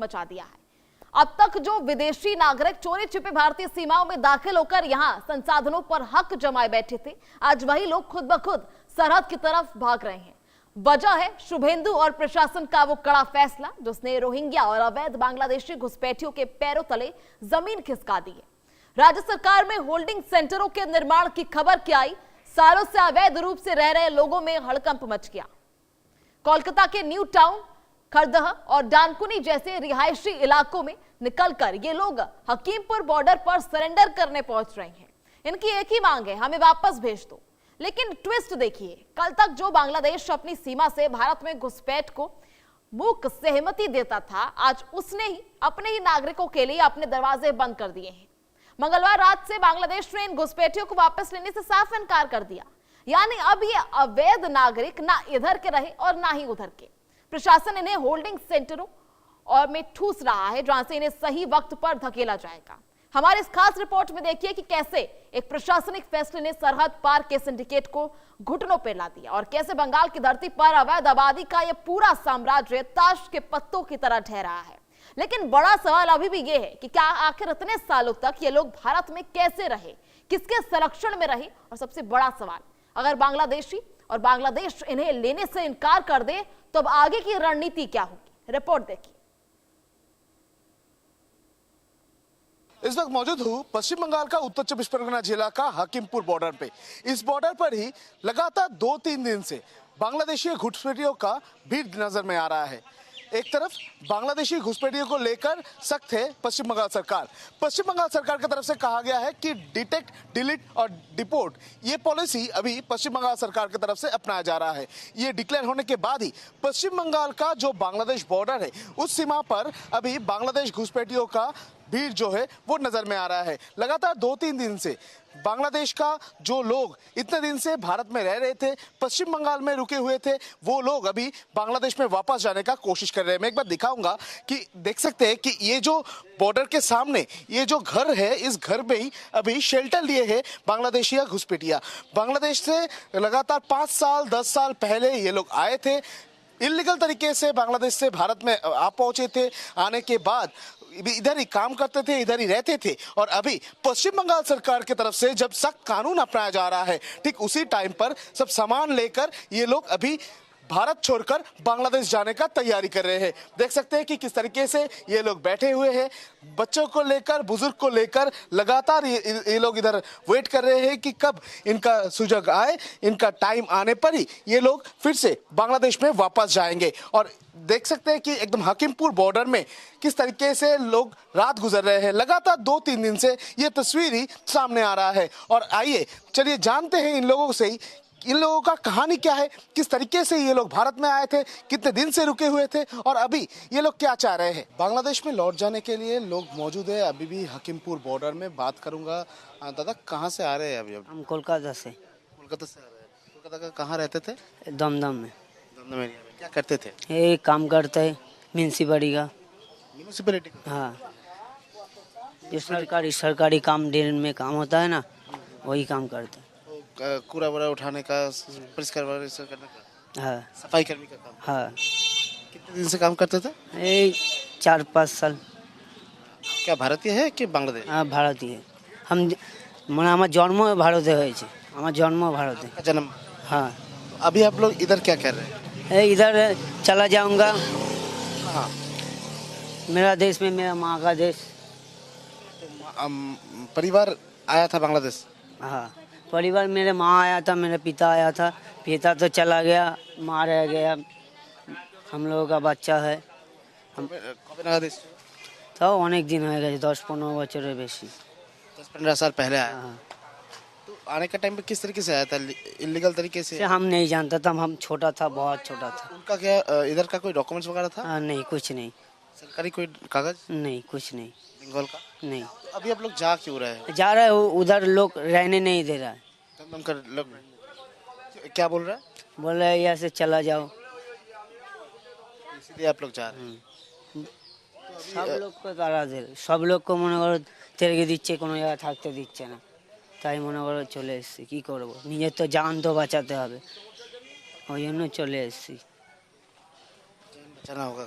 मचा दिया है। अब तक जो विदेशी नागरिक चोरी छिपे भारतीय सीमाओं में दाखिल होकर यहां संसाधनों पर हक जमाए बैठे थे, आज वही लोग खुद ब खुद सरहद की तरफ भाग रहे हैं। वजह है शुभेंदु और प्रशासन का वो कड़ा फैसला जिसने रोहिंग्या और अवैध बांग्लादेशी घुसपैठियों के पैरों तले जमीन खिसका दी है। राज्य सरकार में होल्डिंग सेंटरों के निर्माण की खबर क्या आई, सालों से अवैध रूप से रह रहे लोगों में हड़कंप मच गया। कोलकाता के न्यू टाउन, खरदह और डानकुनी जैसे रिहायशी इलाकों में निकलकर ये लोग हकीमपुर बॉर्डर पर सरेंडर करने पहुंच रहे हैं। इनकी एक ही मांग है, हमें वापस भेज दो। लेकिन ट्विस्ट देखिए, कल तक जो बांग्लादेश अपनी सीमा से भारत में घुसपैठ को मूक सहमति देता था, आज उसने ही अपने ही नागरिकों के लिए अपने दरवाजे बंद कर दिए हैं। मंगलवार रात से बांग्लादेश ने इन घुसपैठियों को वापस लेने से साफ इनकार कर दिया। यानी अब ये अवैध नागरिक ना इधर के रहे और ना ही उधर के। प्रशासन इन्हें होल्डिंग सेंटरों और में ठूस रहा है जहां से इन्हें सही वक्त पर धकेला जाएगा। हमारे इस खास रिपोर्ट में देखिए कि कैसे एक प्रशासनिक फैसले ने सरहद पार के सिंडिकेट को घुटनों पर ला दिया और कैसे बंगाल की धरती पर अवैध आबादी का यह पूरा साम्राज्य ताश के पत्तों की तरह ठहरा है। लेकिन बड़ा सवाल अभी भी यह है कि क्या आखिर इतने सालों तक ये लोग भारत में कैसे रहे, किसके संरक्षण में रहे, और सबसे बड़ा सवाल, अगर बांग्लादेशी और बांग्लादेश इन्हें लेने से इनकार कर दे तो अब आगे की रणनीति क्या होगी। रिपोर्ट देखिए। इस वक्त मौजूद हूँ पश्चिम बंगाल का उत्तर 24 परगना जिला का हकीमपुर बॉर्डर पे। इस बॉर्डर पर ही लगातार 2-3 दिन से बांग्लादेशी घुसपैठियों का भीड़ नजर में आ रहा है। एक तरफ बांग्लादेशी घुसपैठियों को लेकर सख्त है पश्चिम बंगाल सरकार। पश्चिम बंगाल सरकार की तरफ से कहा गया है कि डिटेक्ट, डिलीट और डिपोर्ट, ये पॉलिसी अभी पश्चिम बंगाल सरकार की तरफ से अपनाया जा रहा है। ये डिक्लेयर होने के बाद ही पश्चिम बंगाल का जो बांग्लादेश बॉर्डर है उस सीमा पर अभी बांग्लादेश घुसपैठियों का भीड़ जो है वो नजर में आ रहा है। लगातार 2-3 दिन से बांग्लादेश का जो लोग इतने दिन से भारत में रह रहे थे, पश्चिम बंगाल में रुके हुए थे, वो लोग अभी बांग्लादेश में वापस जाने का कोशिश कर रहे हैं। मैं एक बार दिखाऊंगा कि देख सकते हैं कि ये जो बॉर्डर के सामने ये जो घर है, इस घर में ही अभी शेल्टर लिए हैं बांग्लादेशी घुसपैठिया। बांग्लादेश से लगातार 5 साल 10 साल पहले ये लोग आए थे, इलीगल तरीके से बांग्लादेश से भारत में आ पहुंचे थे। आने के बाद इधर ही काम करते थे, इधर ही रहते थे, और अभी पश्चिम बंगाल सरकार की तरफ से जब सख्त कानून अपनाया जा रहा है, ठीक उसी टाइम पर सब सामान लेकर ये लोग अभी भारत छोड़कर बांग्लादेश जाने का तैयारी कर रहे हैं। देख सकते हैं कि किस तरीके से ये लोग बैठे हुए हैं, बच्चों को लेकर, बुजुर्ग को लेकर लगातार ये लोग इधर वेट कर रहे हैं कि कब इनका सुजग आए, इनका टाइम आने पर ही ये लोग फिर से बांग्लादेश में वापस जाएंगे। और देख सकते हैं कि एकदम हकीमपुर बॉर्डर में किस तरीके से लोग रात गुजर रहे हैं। लगातार 2-3 दिन से ये तस्वीर ही सामने आ रहा है। और आइए चलिए जानते हैं इन लोगों से ही, इन लोगों का कहानी क्या है, किस तरीके से ये लोग भारत में आए थे, कितने दिन से रुके हुए थे और अभी ये लोग क्या चाह रहे हैं। बांग्लादेश में लौट जाने के लिए लोग मौजूद है अभी भी हकीमपुर बॉर्डर में। बात करूंगा, दादा कहाँ से आ रहे हैं अभी? हम कोलकाता से। कोलकाता से आ रहे हैं। कोलकाता का कहाँ रहते थे? दमदम में। दमदम एरिया में। क्या करते थे? ये काम करते है म्यूनिसिपैलिटी का। हाँ, जो सरकारी काम दिन में काम होता है ना, वही काम करते हैं। कूड़ा वूड़ा उठाने का, परिष्कार करने का, हाँ, सफाई कर्मी का काम। हाँ। कितने दिन से काम करते थे? ये 4-5 साल। क्या भारतीय है कि बांग्लादेश? हाँ, भारतीय। हम মানে আমার জন্ম ভারতে হয়েছে, আমার জন্ম ভারতে। आपका जन्म? हाँ। अभी आप लोग इधर क्या कर रहे हैं? इधर चला जाऊंगा। हाँ। मेरा देश में मेरा माँ का देश। परिवार आया था बांग्लादेश? हाँ, परिवार, मेरे माँ आया था, मेरा पिता आया था। पिता तो चला गया, माँ रह गया, हम लोगों का बच्चा है। कब बांग्लादेश? तो अनेक दिन हो गए, 10-15 বছরের বেশি। 10-15 साल पहले आया। हाँ। तो आने का टाइम पे किस तरीके से आया था? इलीगल तरीके से? हम नहीं जानता था, हम छोटा था, बहुत छोटा था। उनका क्या इधर का कोई डॉक्यूमेंट्स वगैरह था? नहीं, कुछ नहीं। सरकारी कोई कागज? नहीं, कुछ नहीं। बंगाल का? नहीं। तो अभी आप लोग जा क्यों रहे हैं? जा रहा है, उधर लोग रहने नहीं दे रहा है। दमदम का लोग क्या बोल रहा है? बोल रहा है यहाँ से चला जाओ। इसलिए आप लोग जा रहे हैं? সব লোককে তারা দেয়, সব লোককে মনে করো তেলকে দিচ্ছে, কোনো জায়গায় থাকতে দিচ্ছে না, তাই মনে করো চলে এসেছি। কী করবো, নিজের তো জান তো বাঁচাতে হবে, ওই জন্য চলে এসেছি। बचाना होगा।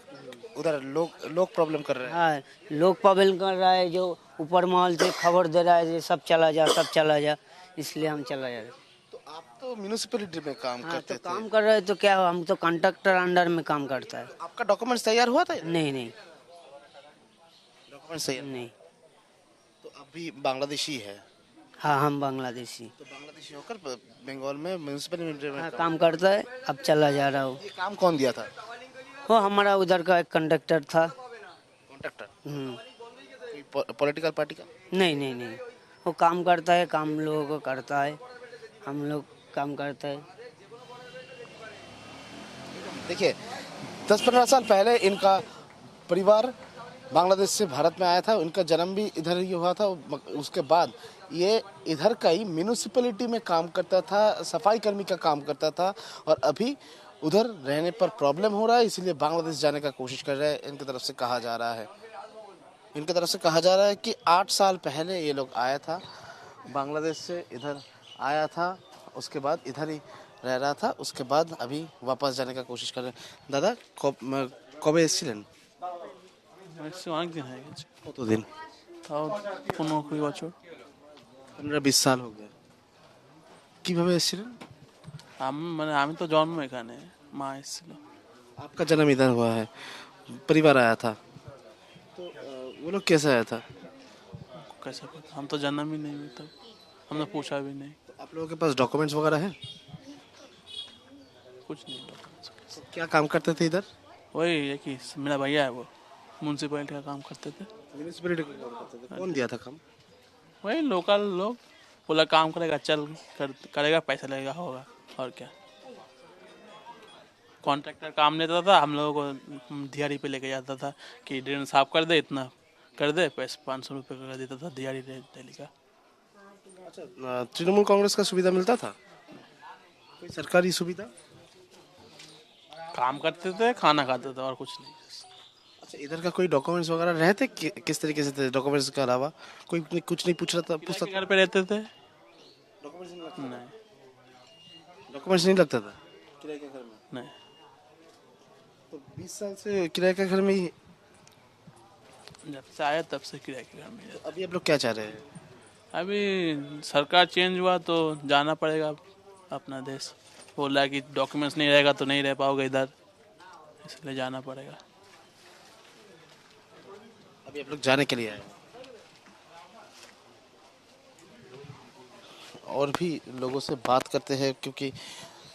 उधर लोग लोग प्रॉब्लम कर रहे हैं। हाँ, लोग पब्लिक कर रहा है, जो ऊपर महल से खबर दे रहा है कि सब चला जा, सब चला जा, इसलिए हम चला जा रहे हैं। तो आप तो म्यूनिसिपैलिटी में काम हाँ, करते तो थे, काम कर रहे हैं तो क्या, हम तो कंट्रैक्टर अंडर में काम करता है। आपका डॉक्यूमेंट्स तैयार हुआ था? नहीं नहीं डॉक्यूमेंट्स तैयार, नहीं। तो अभी बांग्लादेशी है, हाँ, हम बांग्लादेशी। तो बांग्लादेशी होकर बंगाल में म्यूनिसिपैलिटी में हाँ, काम करता है, अब चला जा रहा हूँ। ये काम कौन दिया था? वो हमारा उधर का एक कंडक्टर था। कॉन्ट्रैक्टर, हम्म, कोई पॉलिटिकल पार्टी का? नहीं नहीं नहीं, वो काम करता है, काम लोगों को करता है, हम लोग काम करते हैं। देखिए 10-15 साल पहले इनका परिवार बांग्लादेश से भारत में आया था, इनका जन्म भी इधर ही हुआ था। उसके बाद ये इधर का ही म्यूनिसिपैलिटी में काम करता था, सफाई कर्मी का काम करता था, और अभी उधर रहने पर प्रॉब्लम हो रहा है, इसलिए बांग्लादेश जाने का कोशिश कर रहे हैं। इनकी तरफ से कहा जा रहा है, इनकी तरफ से कहा जा रहा है कि 8 साल पहले ये लोग आया था, बांग्लादेश से इधर आया था, उसके बाद इधर ही रह रहा था, उसके बाद अभी वापस जाने का कोशिश कर रहे हैं। दादा কবে এসেছিলেন? অনেক দিন হয়ে গেছে, কতদিন? তাও 15-20 বছর। 15-20 साल हो गया। কিভাবে এসেছিলেন? আমি তো জন্ম এখানে, মা এসেছিল। आपका जन्म इधर हुआ है, परिवार आया था, तो वो लोग कैसे आया था? कैसे पता, हम तो जन्म ही नहीं हुए तब, हमने पूछा भी नहीं, तो आप लोगों के पास डॉक्यूमेंट्स वगैरह हैं? कुछ नहीं documents। तो क्या काम करते थे इधर? वही है कि मेरा भैया है, वो म्यूनसिपैलिटी का काम करते थे। म्यूनिसिपैलिटी का काम करते थे। कौन दिया था काम? वही लोकल लोग, बोला काम करेगा, करेगा, पैसा लगेगा, होगा, और क्या। कॉन्ट्रैक्टर काम लेता था, हम लोगों को दिहाड़ी पे लेके जाता था कि ड्रेन साफ कर दे, इतना कर दे, पैसे 500 रुपये कर देता था दिहाड़ी डेली का। अच्छा, तृणमूल कांग्रेस का सुविधा मिलता था? कोई सरकारी सुविधा? काम करते थे, खाना खाते थे, और कुछ नहीं। अच्छा, इधर का कोई डॉक्यूमेंट्स वगैरह रहते किस तरीके से थे? डॉक्यूमेंट्स के अलावा कोई कुछ नहीं पूछ रहा था, पूछता किराए के घर पे रहते थे। नहीं डॉक्यूमेंट्स नहीं लगता था किराए के घर में? नहीं, तो 20 साल से किराए के घर में ही। जब से आया तब से किराए के घर में रहते। अभी आप लोग क्या चाह रहे हैं? अभी सरकार चेंज हुआ तो जाना पड़ेगा अपना देश। बोला है कि डॉक्यूमेंट्स नहीं रहेगा तो नहीं रह पाओगे इधर, इसलिए जाना पड़ेगा। अभी आप लोग जाने के लिए आए हैं। और भी लोगों से बात करते हैं, क्योंकि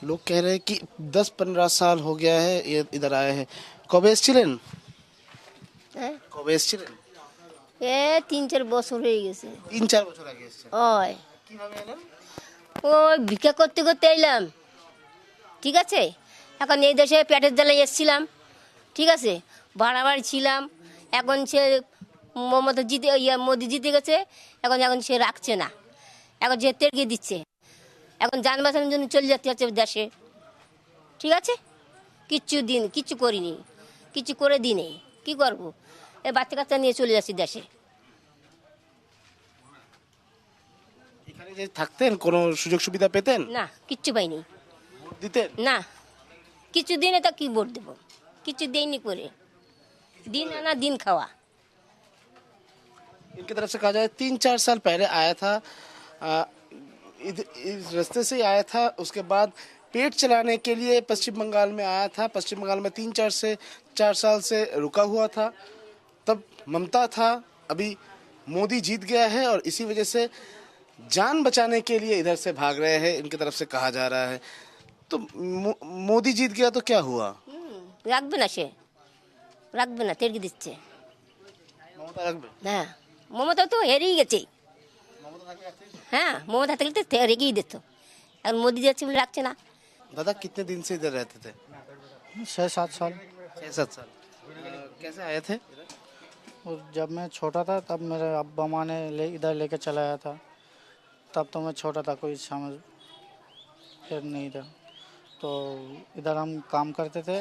लोग कह रहे हैं कि 10-15 साल हो गया है ये इधर आए हैं। কবে এসেছিলেন? কবে এসেছিলেন? 3-4 বছর হয়ে গেছে। 3-4 বছর আগে এসেছেন। ওই কিভাবে এলেন? ওই ভিক্ষা করতে করতে এলাম, ঠিক আছে। এখন এই দেশে পেটের জ্বালায় এসেছিলাম, ঠিক আছে। ভাড়া বাড়ি ছিলাম, এখন সে মমতা জিতে মোদি জিতে গেছে, এখন সে রাখছে না, এখন যে তেড়িয়ে দিচ্ছে। এখন যান বাঁচানোর জন্য চলে যেতে হচ্ছে দেশে, ঠিক আছে। কিচ্ছু করিনি, কিছু করে দিই, কি করবো। এই বাচ্চা কাচ্চা নিয়ে চলে যাচ্ছি দেশে। এখানে যে থাকতেন কোনো সুযোগ সুবিধা পেতেন? না, কিচ্ছু পাইনি, ভোট দিতেন? না কিছু দিনে তা কি ভোট দেবো, কিছু দেয়নি করে, দিন আনা দিন খাওয়া। इनकी तरफ से कहा जाए 3-4 साल पहले आया था, इस रास्ते से ही आया था, उसके बाद पेट चलाने के लिए पश्चिम बंगाल में आया था। पश्चिम बंगाल में 3-4 साल से रुका हुआ था, तब ममता था, अभी मोदी जीत गया है और इसी वजह से जान बचाने के लिए इधर से भाग रहे हैं, इनकी तरफ से कहा जा रहा है। तो मोदी जीत गया तो क्या हुआ? রাখবে না, সে রাখবে না, তেড়কে দিচ্ছে। ममता रखबे? হ্যাঁ, মমতা তো হেরেই গেছে। হ্যাঁ, মমতা থাকলে তো রেগেই দিত, এখন মোদি যাচ্ছে বলে রাখছে না। दादा कितने दिन से इधर रहते थे? 6-7 साल। 6-7 साल। कैसे आए थे? और जब मैं छोटा था तब मेरे अब्बा माँ ने इधर लेके चलाया था, तब तो मैं छोटा था, कोई समझ फिर नहीं था। तो इधर हम काम करते थे,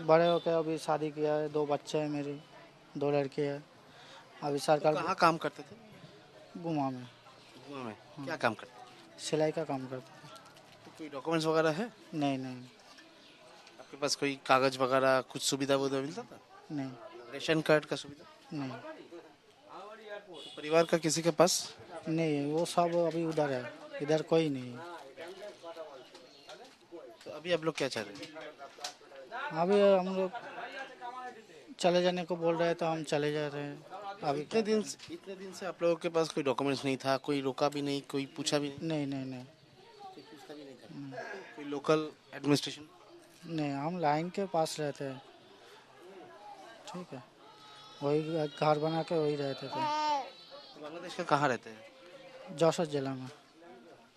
बड़े होके अभी शादी किया है, 2 बच्चे हैं मेरी, 2 लड़के हैं। अभी सरकार कहाँ काम करते थे? गुमा में गोवा में। क्या काम करते सिलाई का काम करते थे। थे? कोई डॉक्यूमेंट्स वगैरह है? नहीं नहीं, आपके आपके पास कोई कागज वगैरह कुछ सुविधा वुविधा मिलता था? नहीं रेशन कार्ड का सुविधा? नहीं परिवार का किसी के पास? नहीं, वो सब अभी उधर है, इधर कोई नहीं है। तो अभी आप लोग क्या चाह रहे हैं? अभी हम लोग चले जाने को बोल रहे हैं तो हम चले जा रहे हैं अभी। इतने दिन से आप लोगों के पास कोई डॉक्यूमेंट्स नहीं था, कोई रोका भी नहीं, कोई पूछा भी नहीं, नहीं नहीं नहीं कोई लोकल एडमिनिस्ट्रेशन? नहीं, हम लाइन के पास रहते हैं, ठीक है, वही घर बना के वही रहते थे, तो बांग्लादेश का कहाँ रहते हैं? जौसर जिला में।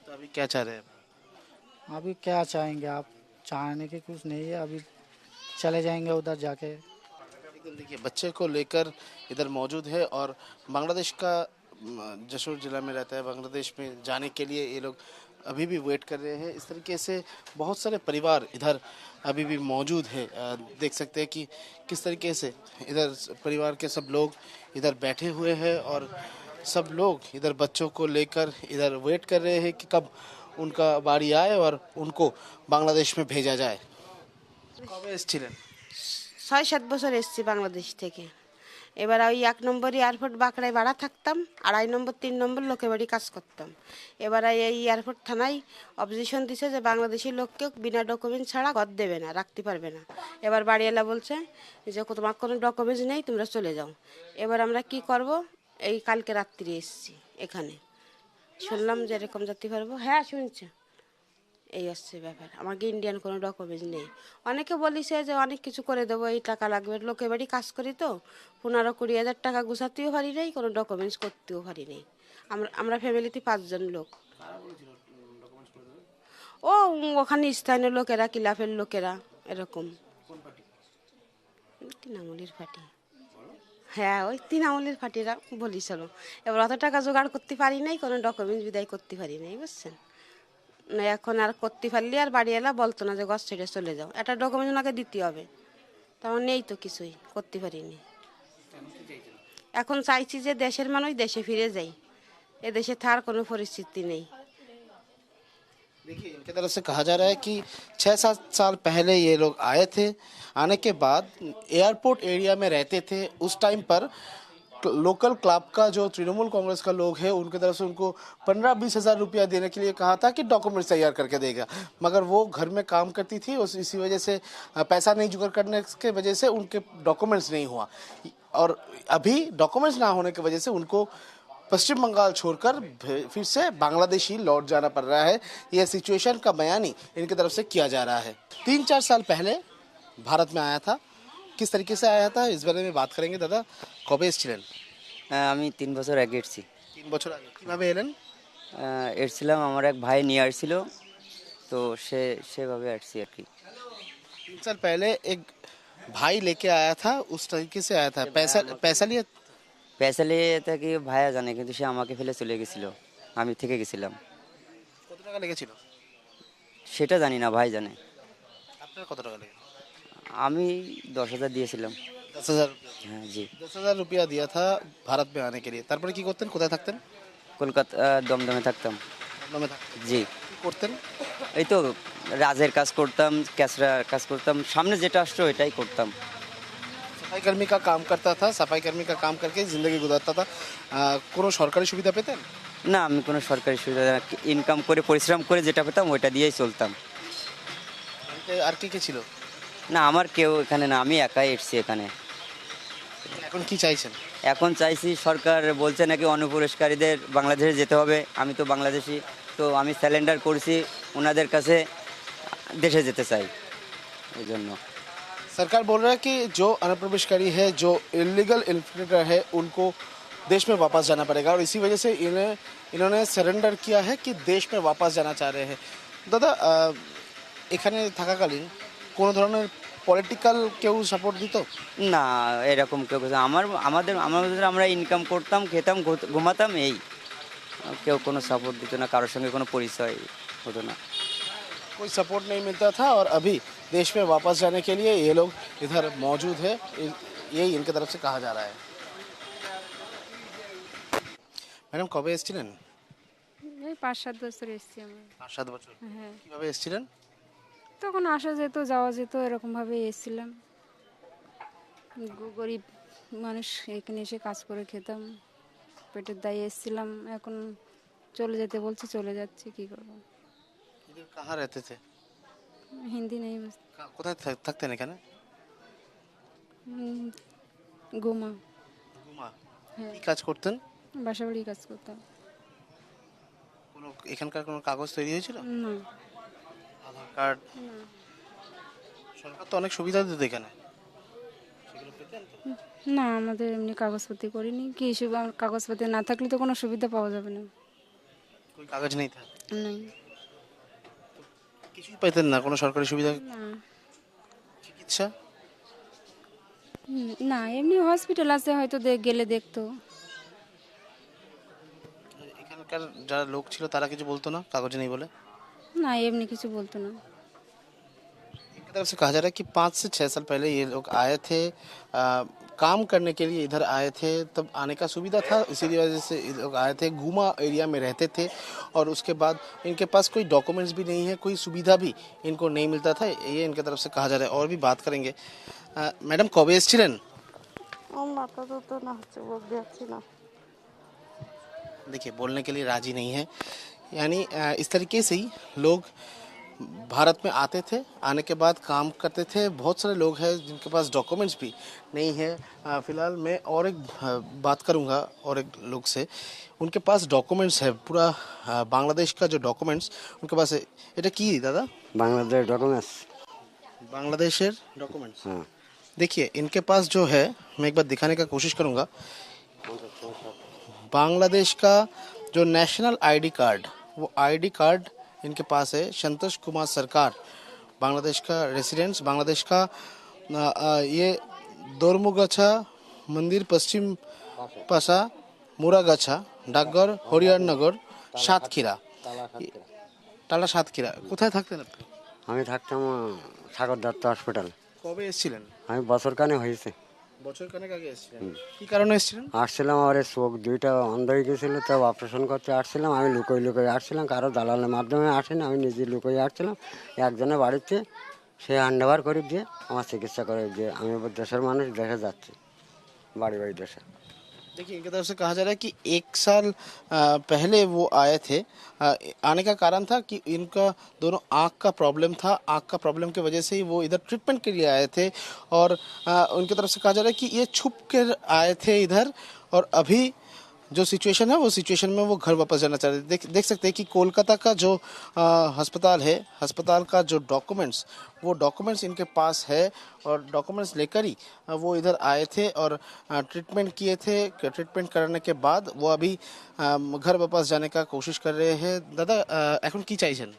तो अभी क्या चाह रहे हैं? अभी क्या चाहेंगे आप, चाहने की कुछ नहीं है, अभी चले जाएंगे उधर जाके। लेकिन देखिए बच्चे को लेकर इधर मौजूद है और बांग्लादेश का जशोर जिला में रहता है, बांग्लादेश में जाने के लिए ये लोग अभी भी वेट कर रहे हैं। इस तरीके से बहुत सारे परिवार इधर अभी भी मौजूद है। देख सकते हैं कि किस तरीके से इधर परिवार के सब लोग इधर बैठे हुए हैं और सब लोग इधर बच्चों को लेकर इधर वेट कर रहे हैं कि कब उनका बारी आए और उनको बांग्लादेश में भेजा जाए। কবে এসেছিলেন? ৬-৭ বছর এসেছি বাংলাদেশ থেকে। এবার ওই ১ নম্বর এয়ারপোর্ট বাঁকড়ায় ভাড়া থাকতাম, ২.৫ নম্বর ৩ নম্বর লোকের বাড়ি কাজ করতাম। এবার এই এয়ারপোর্ট থানায় অবজেকশন দিছে যে বাংলাদেশি লোককে বিনা ডকুমেন্ট ছাড়া ঘর দেবে না, রাখতে পারবে না। এবার বাড়িওয়ালা বলছে যে তোমার কোনো ডকুমেন্টস নেই, তোমরা চলে যাও। এবার আমরা কি করব, এই কালকে রাত্রি এসেছি এখানে, শুনলাম যে এরকম যেতে পারবো। হ্যাঁ শুনছে, এই হচ্ছে ব্যাপার। আমাকে ইন্ডিয়ান কোনো ডকুমেন্টস নেই। অনেকে বলিছে যে অনেক কিছু করে দেবো, এই টাকা লাগবে, লোকের বাড়ি কাজ করি তো ১৫-২০ হাজার টাকা গুছাতেও পারি নাই, কোনো ডকুমেন্টস করতেও পারি নাই। আমরা ফ্যামিলিতে ৫ জন লোক। ও ওখানে স্থানীয় লোকেরা, কিলাফের লোকেরা, এরকম তৃণমূলের পার্টি। হ্যাঁ ওই তৃণমূলের পার্টিরা বলিছিল। এবার অত টাকা জোগাড় করতে পারি নাই, কোনো ডকুমেন্টস বিদায় করতে পারি নাই, বুঝছেন না। এখন আর করতে পারলে আর বাড়িওয়ালা বলতো না যে ঘর ছেড়ে চলে যাও, একটা ডকুমেন্ট ওনাকে দিতে হবে, তেমন নেই তো কিছুই, করতে পারিনি। এখন চাইছি যে দেশের মানুষ দেশে ফিরে যাই, এ দেশে থাকার কোনো পরিস্থিতি নেই। देखिए इनकी तरफ से कहा जा रहा है कि 6-7 साल पहले ये लोग आए थे। आने के बाद एयरपोर्ट एरिया में रहते थे। उस टाइम पर लोकल क्लब का जो तृणमूल कांग्रेस का लोग है उनकी तरफ से उनको 15-20 हज़ार रुपया देने के लिए कहा था कि डॉक्यूमेंट्स तैयार करके देगा, मगर वो घर में काम करती थी और इसी वजह से पैसा नहीं जुगाड़ करने के वजह से उनके डॉक्यूमेंट्स नहीं हुआ और अभी डॉक्यूमेंट्स ना होने की वजह से उनको पश्चिम बंगाल छोड़कर फिर से बांग्लादेश ही लौट जाना पड़ रहा है। यह सिचुएशन का बयानी इनकी तरफ से किया जा रहा है। 3-4 साल पहले भारत में आया था, किस तरीके से आया था इस बारे में बात करेंगे। दादा কবে এসেছিলেন? আমি 3 বছর আগে এসেছি। 3 বছর আগে কিভাবে এলেন? এসেছিলাম, আমার এক ভাই নিয়ে আসছিল, তো সেভাবে আসছি আর কি। 3 साल पहले एक भाई लेके आया था, उस तरीके से आया था। पैसा लिया? পয়সা নিয়ে থাকি ভাইয়া জানে, কিন্তু সে আমাকে ফেলে চলে গেছিল, আমি থেকে গেছিলাম। কত টাকা লেগেছিল? সেটা জানি না, ভাই জানে। আপনার কত টাকা লেগেছিল? আমি 10,000 দিয়েছিলাম। 10,000 হ্যাঁ জি। 10,000 रुपया दिया था भारत में आने के लिए। তারপরে কি করতেন, কোথায় থাকতেন? কলকাতা দমদমে থাকতাম। দমদমে থাকতেন। জি। কি করতেন? এই তো রাজের কাজ করতাম, ক্যাশরা কাজ করতাম, সামনে যেটা আসতো এটাই করতাম। सफाई कर्मी का काम करता था, सफाई कर्मी का काम करके जिंदगी गुजारता था। কোনো সরকারি সুবিধা পেতেন? না, আমি কোনো সরকারি সুবিধা ইনকাম করে পরিশ্রম করে যেটা পেতাম ওইটা দিয়েই চলতাম। আর কে কে ছিল? না, আমার কেউ এখানে না, আমি একাই এসেছি এখানে। এখন কি চাইছেন? এখন চাইছি, সরকার বলছে নাকি অনুপ্রবেশকারীদের বাংলাদেশে যেতে হবে। আমি তো বাংলাদেশি, তো আমি স্যালেন্ডার করছি ওনাদের কাছে, দেশে যেতে চাই এই জন্য। सरकार बोल रहा है कि जो अनुप्रवेशकारी है, जो इलीगल इन्फ्iltrator है, उनको देश में वापस जाना पड़ेगा और इसी वजह से इन्होंने सरेंडर किया है कि देश में वापस जाना चाह रहे हैं। दादा এখানে থাকাকালীন কোনো ধরনের পলিটিক্যাল কেউ সাপোর্ট দিত? না, এরকম কেউ আমাদের আমরা ইনকাম করতাম, খেতাম, ঘুমাতাম, এই। কেউ কোনো সাপোর্ট দিত না, কারোর সঙ্গে কোনো পরিচয় হতো না। कोई सपोर्ट नहीं मिलता था और अभी देश में वापस जाने के लिए ये लोग इधर मौजूद है, यही इनके तरफ से कहा जा रहा है। ম্যাডাম কবে এসেছিলেন? এই ৫-৭ বছর এসেছি আমরা। 5-7 বছর। হ্যাঁ, কিভাবে এসেছিলেন? তখন আসা যেত যাওয়া যেত এরকমভাবে এসেছিলাম। গরিব মানুষ, এখানে এসে কাজ করে খেতাম, পেটের দায়ে এসেছিলাম। এখন চলে যেতে বলছে, চলে যাচ্ছি, কি করবো। इधर कहाँ रहते थे? হিন্দি নেই বুঝ কোথায় থাকতেন এখানে? গোমা, গুমা। হ্যাঁ, কি কাজ করতেন? বাসা বাড়ি কাজ করতাম। কোনো এখানকার কোনো কাগজ তৈরি হয়েছিল? না, আধার কার্ড? সরকার তো অনেক সুবিধা দিত এখানে, সেগুলো পেতেন তো? না, আমাদের এমনি কাগজপত্র করিনি। কি আমার কাগজপত্র না থাকলে তো কোনো সুবিধা পাওয়া যাবে না। कोई कागज नहीं था? নেই, কিছুই পেতেন না, কোনো সরকারি সুবিধা? না। চিকিৎসা? না, এমনি হসপিটাল আছে, হয়তো গেলে দেখতো। এখানকার যারা লোক ছিল তারা কিছু বলতো না কাগজ নেই বলে? না, এমনি কিছু বলতো না। इनकी तरफ से कहा जा रहा है कि 5 से 6 साल पहले ये लोग आए थे, काम करने के लिए इधर आए थे, तब आने का सुविधा था, इसीलिए वजह से ये लोग आए थे, गुमा एरिया में रहते थे और उसके बाद इनके पास कोई डॉक्यूमेंट्स भी नहीं है, कोई सुविधा भी इनको नहीं मिलता था, ये इनके तरफ से कहा जा रहा है। और भी बात करेंगे। मैडम कबे एसছিলেন? মাথা তো না হচ্ছে, বলতে যাচ্ছি না। देखिए बोलने के लिए राजी नहीं है, यानी इस तरीके से ही लोग भारत में आते थे, आने के बाद काम करते थे। बहुत सारे लोग हैं जिनके पास डॉक्यूमेंट्स भी नहीं है। फिलहाल मैं और एक बात करूंगा और एक लोग से, उनके पास डॉक्यूमेंट्स है पूरा बांग्लादेश का जो डॉक्यूमेंट्स उनके पास है। এটা কি দাদা? बांग्लादेश डॉक्यूमेंट्स। बांग्लादेशेर डॉक्यूमेंट्स। हाँ। देखिए इनके पास जो है, मैं एक बार दिखाने का कोशिश करूंगा। बांग्लादेश का जो नेशनल आईडी कार्ड, वो आईडी कार्ड इनके पास है। संतोष कुमार सरकार, बांग्लादेश का रेसिडेंस, बांग्लादेश का ये दोरमुगाछा मंदिर, पश्चिम पासा, मुरागाछा, डाकघर, हरिहरनगर, সাতক্ষীরা। টালা সাতক্ষীরা। কোথায় থাকতেন আপনি? আমি থাকতাম সাগর দত্ত হসপিটাল। কবে এসেছিলেন? আমি বছর কানে হয়েছে। বছর খানেক আগে এসেছিলেন। কি কারণে এসেছিলেন? আসছিলাম, আমার এই চোখ দুইটা অন্ধ হয়ে গেছিল, তো অপারেশন করতে আসছিলাম। আমি লুকোই লুকোই আসছিলাম, কারো দালালের মাধ্যমে আসেনি, আমি নিজে লুকোই আসছিলাম। একজনের বাড়িতে সে হ্যান্ডওভার করে দিয়ে আমার চিকিৎসা করে দিয়ে আমি দেশের মানুষ, দেশে যাচ্ছি, বাড়ি বাড়ি দেশে। देखिए इनकी तरफ से कहा जा रहा है कि 1 साल पहले वो आए थे। आने का कारण था कि इनका दोनों आँख का प्रॉब्लम था, आँख का प्रॉब्लम की वजह से ही वो इधर ट्रीटमेंट के लिए आए थे। और उनकी तरफ से कहा जा रहा है कि ये छुप कर आए थे इधर, और अभी जो सिचुएशन है वो सिचुएशन में वो घर वापस जाना चाह रहे थे। देख सकते हैं कि कोलकाता का जो अस्पताल है, अस्पताल का जो डॉक्यूमेंट्स, वो डॉक्यूमेंट्स इनके पास है और डॉक्यूमेंट्स लेकर ही वो इधर आए थे और ट्रीटमेंट किए थे। ट्रीटमेंट करने के बाद वो अभी घर वापस जाने का कोशिश कर रहे हैं। दादा এখন কি চাইছেন?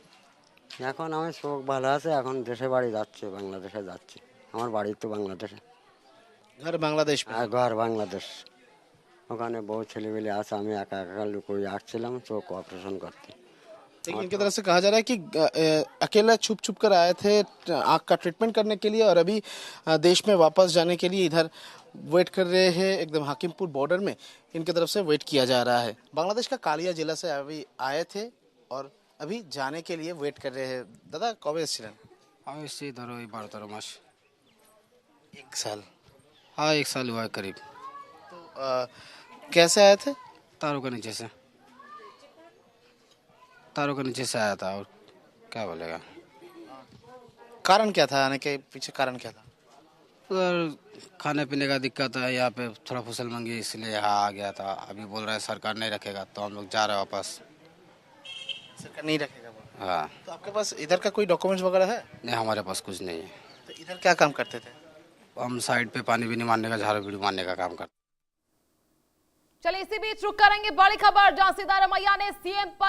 এখন আমি চোখ ভালো আছে, এখন দেশে বাড়ি যাচ্ছি, বাংলাদেশে যাচ্ছি। আমার বাড়ি তো বাংলাদেশে। घर बांग्लादेश में। আর ঘর বাংলাদেশ। ওখানে বউ ছেলেমেলে আছে, আমি একা একা লুকোই আসছিলাম চোখ অপারেশন করতে। लेकिन इनकी तरफ से कहा जा रहा है कि अकेला छुप छुप कर आए थे आँख का ट्रीटमेंट करने के लिए, और अभी देश में वापस जाने के लिए इधर वेट कर रहे हैं। एकदम हाकिमपुर बॉर्डर में इनकी तरफ से वेट किया जा रहा है। बांग्लादेश का कालिया जिला से अभी आए थे और अभी जाने के लिए वेट कर रहे हैं। दादा कबे এসেছিলেন? আমি এসেছি ধরো এই 12-13 মাস। 1 साल। हाँ, 1 साल हुआ है करीब। तो कैसे आए थे? तारों के नीचे से, तारों के नीचे से आया था, और क्या बोलेगा। कारण क्या था आने के पीछे, कारण क्या था? उधर खाने पीने का दिक्कत है, यहाँ पे थोड़ा फसल मंगी इसलिए यहाँ आ गया था। अभी बोल रहा है सरकार नहीं रखेगा, तो हम लोग जा रहे हैं वापस। सरकार नहीं रखेगा वो। हाँ, तो आपके पास इधर का कोई डॉक्यूमेंट्स वगैरह है? नहीं हमारे पास कुछ नहीं है। तो इधर क्या काम करते थे? हम साइड पे पानी भी नहीं मारने का, झाड़ू बीड़ी मारने का काम करते। चलिए इसी बीच रुक करेंगे बड़ी खबर, जहां सीतारमैया ने सीएम पर